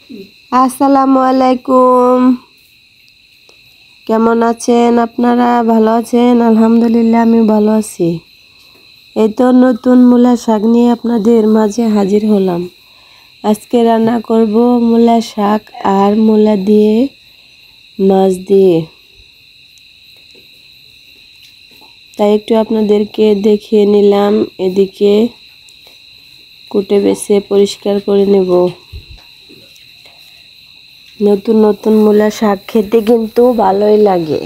আসসালামু আলাইকুম। কেমন আছেন আপনারা? ভালো আছেন? আলহামদুলিল্লাহ আমি ভালো আছি। এই তো নতুন মূলা শাক নিয়ে আপনাদের মাঝে হাজির হলাম। আজকে রান্না করব মূলা শাক আর মূলা দিয়ে মাছ দিয়ে। তাই একটু আপনাদেরকে দেখিয়ে নিলাম। এদিকে কুটে বেছে পরিষ্কার করে নেব। নতুন নতুন মূলা শাক খেতে কিন্তু ভালোই লাগে।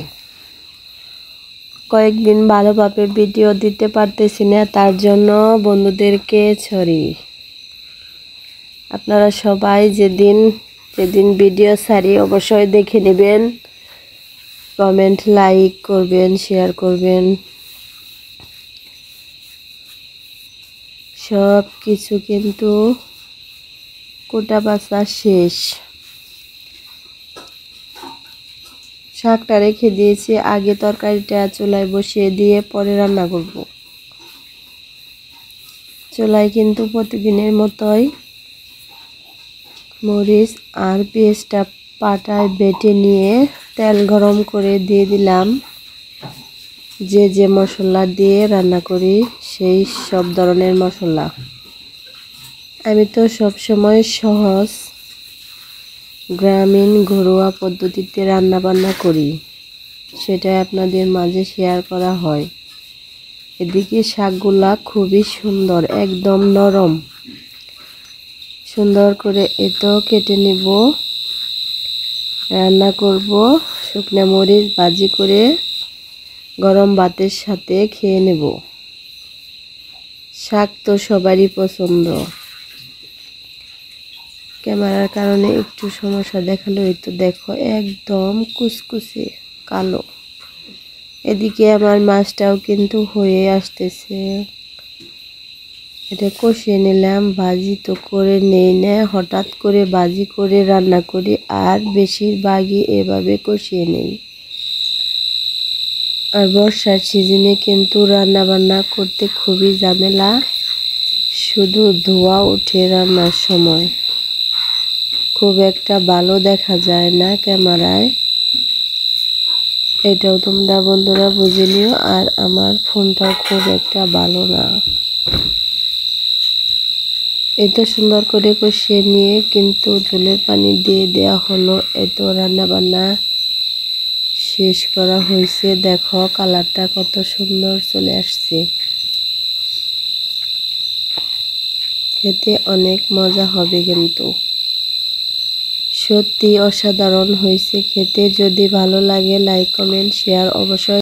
কয়েকদিন ভালোভাবে ভিডিও দিতে পারতেছি না, তার জন্য বন্ধুদেরকে সরি। আপনারা সবাই যেদিন ভিডিও ছাড়ি অবশ্যই দেখে নেবেন, কমেন্ট লাইক করবেন, শেয়ার করবেন। সব কিছু কিন্তু কোটা বাছা শেষ। শাকটা রেখে দিয়েছি, আগে তরকারিটা চুলায় বসিয়ে দিয়ে পরে রান্না করব। চুলায় কিন্তু প্রতিদিনের মতোই মরিচ আর পেঁয়াজটা পাটায় বেটে নিয়ে তেল গরম করে দিয়ে দিলাম। যে মশলা দিয়ে রান্না করি সেই সব ধরনের মশলা। আমি তো সবসময় সহজ গ্রামীণ ঘরোয়া পদ্ধতিতে রান্না বান্না করি, সেটাই আপনাদের মাঝে শেয়ার করা হয়। এদিকে শাকগুলা খুবই সুন্দর, একদম নরম। সুন্দর করে এতো কেটে নিব, রান্না করব। শুকনো মরিচ ভাজি করে গরম ভাতের সাথে খেয়ে নেব। শাক তো সবারই পছন্দ। ক্যামেরার কারণে একটু সমস্যা দেখালো। এই তো দেখো একদম কুচকুচে কালো। এদিকে আমার মাছটাও কিন্তু হয়ে আসতেছে। এটা কষিয়ে নিলাম। ভাজি তো করে নেই না, হঠাৎ করে ভাজি করে রান্না করি, আর বেশিরভাগই এভাবে কষিয়ে নেই। আর বর্ষার সিজনে কিন্তু রান্না বান্না করতে খুবই ঝামেলা, শুধু ধোঁয়া ওঠে রান্নার সময়, খুব একটা ভালো দেখা যায় না ক্যামেরায়। এটাও তোমরা বন্ধুরা বুঝে নিও। আর আমার ফোনটাও খুব একটা ভালো না। এত সুন্দর করে কষিয়ে নিয়ে কিন্তু ঝোলের পানি দিয়ে দেওয়া হলো। এত রান্না বান্না শেষ করা হয়েছে। দেখো কালারটা কত সুন্দর চলে আসছে। খেতে অনেক মজা হবে কিন্তু, সত্যি অসাধারণ হয়েছে খেতে। যদি ভালো লাগে লাইক কমেন্ট শেয়ার অবশ্যই